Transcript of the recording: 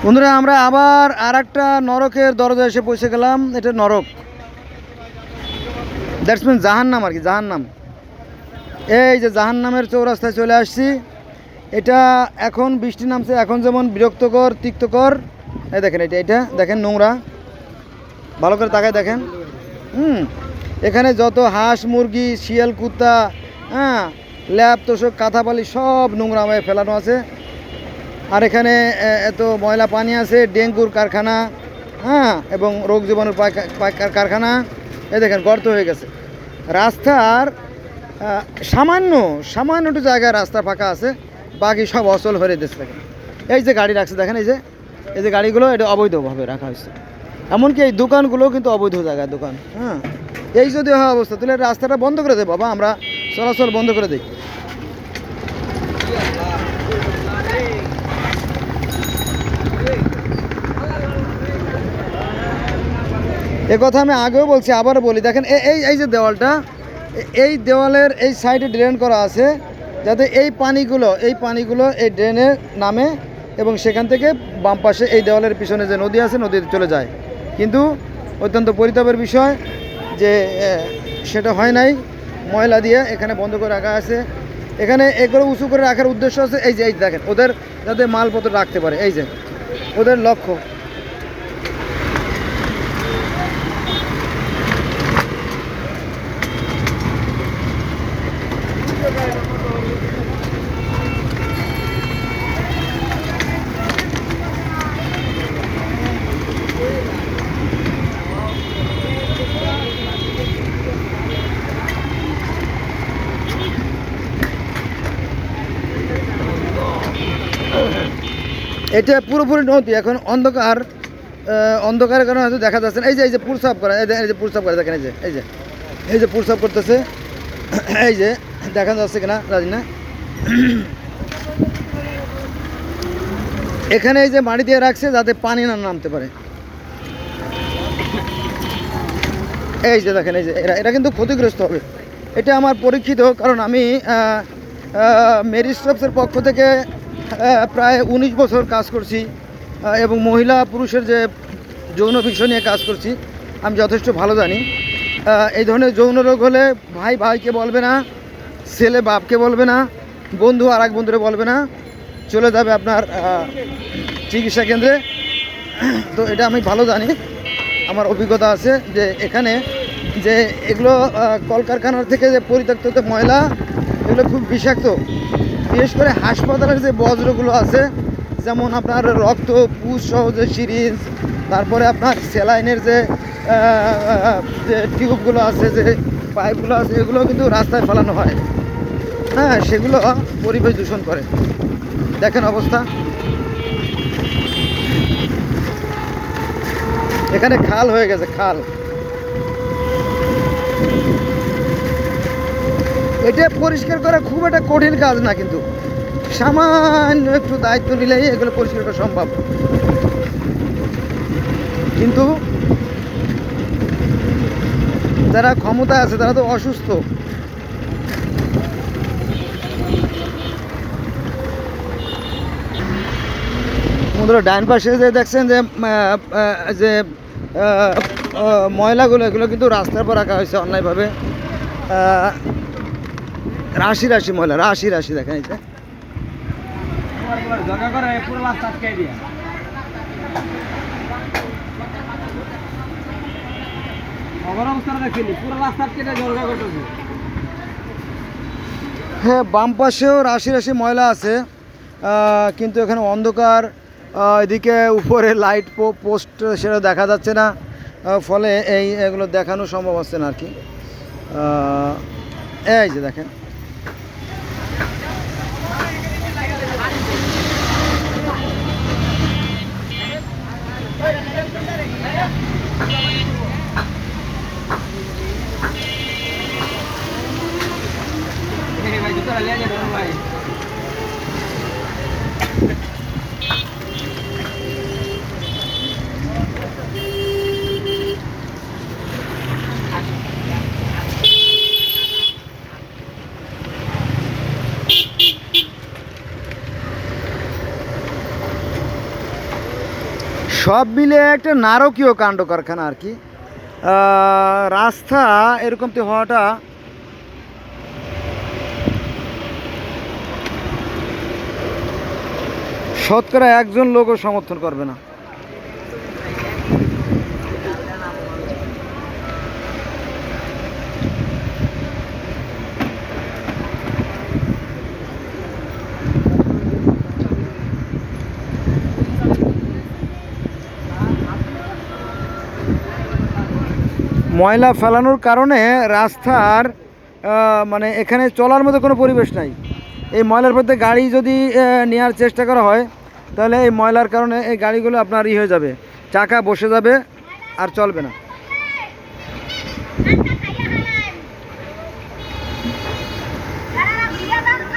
বন্ধুরা আমরা আবার আর একটা নরকের দরজা এসে পৌঁছে গেলাম। এটা নরক, দ্যাটস মিন জাহান্নাম আর কি, জাহান্নাম। এই যে জাহান্নামের চৌরাস্তায় চলে আসছি। এটা এখন বৃষ্টি নামছে, এখন যেমন বিরক্তকর তিক্তকর। এই দেখেন, এটা দেখেন নোংরা, ভালো করে তাকায় দেখেন। এখানে যত হাঁস মুরগি শিয়াল কুত্তা, হ্যাঁ, ল্যাব তোষক কাঁথাপালি সব নোংরা হয়ে ফেলানো আছে। আর এখানে এত ময়লা পানি আছে, ডেঙ্গুর কারখানা, হ্যাঁ, এবং রোগ জীবাণুর কারখানা। এই দেখেন গর্ত হয়ে গেছে। রাস্তার সামান্য একটু জায়গায় রাস্তা ফাঁকা আছে, বাকি সব অচল হয়ে দিচ্ছে। দেখেন এই যে গাড়ি রাখছে, দেখেন এই যে গাড়িগুলো, এটা অবৈধভাবে রাখা হয়েছে। এমনকি এই দোকানগুলো কিন্তু অবৈধ জায়গায় দোকান। হ্যাঁ, এই যদি হয় অবস্থা, তাহলে রাস্তাটা বন্ধ করে দেয় বাবা, আমরা চলাচল বন্ধ করে দিই। এ কথা আমি আগেও বলছি, আবারও বলি। দেখেন এই যে দেওয়ালটা, এই দেওয়ালের এই সাইডে ড্রেন করা আছে, যাতে এই পানিগুলো এই ড্রেনে নামে এবং সেখান থেকে বাম পাশে এই দেওয়ালের পিছনে যে নদী আছে, নদীতে চলে যায়। কিন্তু অত্যন্ত পরিতাপের বিষয় যে সেটা হয় নাই। ময়লা দিয়ে এখানে বন্ধ করে রাখা আছে। এখানে এগুলো উঁচু করে রাখার উদ্দেশ্য আছে এই যে দেখেন, ওদের যাতে মালপত্র রাখতে পারে, এই যে ওদের লক্ষ্য। এটা পুরোপুরি নদী, এখন অন্ধকারের কারণে হয়তো দেখা যাচ্ছে না। এই যে প্রস্রাব করে, এই যে প্রস্রাব করে, দেখেন এই যে প্রস্রাব করতেছে, এই যে দেখা যাচ্ছে কিনা জানি না। এখানে এই যে মাটি দিয়ে রাখছে যাতে পানি না নামতে পারে। এই যে দেখেন, এই যে এরা কিন্তু ক্ষতিগ্রস্ত হবে। এটা আমার পরীক্ষিত, কারণ আমি মেরি স্টোভসের পক্ষ থেকে প্রায় 19 বছর কাজ করছি এবং মহিলা পুরুষের যে যৌন বিষয় নিয়ে কাজ করছি। আমি যথেষ্ট ভালো জানি এই ধরনের যৌন রোগ হলে ভাই ভাইকে বলবে না, ছেলে বাপকে বলবে না, বন্ধু আর এক বন্ধুরে বলবে না, চলে যাবে আপনার চিকিৎসা কেন্দ্রে। তো এটা আমি ভালো জানি, আমার অভিজ্ঞতা আছে যে এখানে যে এগুলো কলকারখানার থেকে যে পরিত্যক্ত ময়লা, এগুলো খুব বিষাক্ত। বিশেষ করে হাসপাতালের যে বজ্রগুলো আছে, যেমন আপনার রক্ত পুষ সহ যে সিরিঞ্জ, তারপরে আপনার স্যালাইনের যে টিউবগুলো আছে, যে পাইপগুলো আছে, এগুলো কিন্তু রাস্তায় ফেলানো হয়। হ্যাঁ, সেগুলো পরিবেশ দূষণ করে। দেখেন অবস্থা। এখানে খাল হয়ে গেছে, খাল। এটা পরিষ্কার করা খুব একটা কঠিন কাজ না, কিন্তু সামান্য একটু দায়িত্ব নিলেই এগুলো পরিষ্কার করা সম্ভব। কিন্তু যারা ক্ষমতা আছে তারা তো অসুস্থ। বন্ধুরা ডাইন পাশে যে দেখছেন যে ময়লাগুলো, এগুলো কিন্তু রাস্তার পর রাখা হয়েছে অন্যায়ভাবে। রাশি রাশি ময়লা, রাশি রাশি দেখেন। এই যে হ্যাঁ, বাম পাশেও রাশি রাশি ময়লা আছে, কিন্তু এখানে অন্ধকার। এদিকে উপরে লাইট পোস্ট সেটা দেখা যাচ্ছে না, ফলে এগুলো দেখানো সম্ভব হচ্ছে না আর কি। এই যে দেখেন, সব মিলে একটা নারকীয় কাণ্ড কারখানা আর কি। রাস্তা এরকমটি হওয়াটা শতকরা একজন লোকও সমর্থন করবে না। ময়লা ফেলানোর কারণে রাস্তার মানে এখানে চলার মতো কোনো পরিবেশ নাই। এই ময়লার মধ্যে গাড়ি যদি নেওয়ার চেষ্টা করা হয় তাহলে এই ময়লার কারণে এই গাড়িগুলো আপনার হয়ে যাবে, চাকা বসে যাবে আর চলবে না।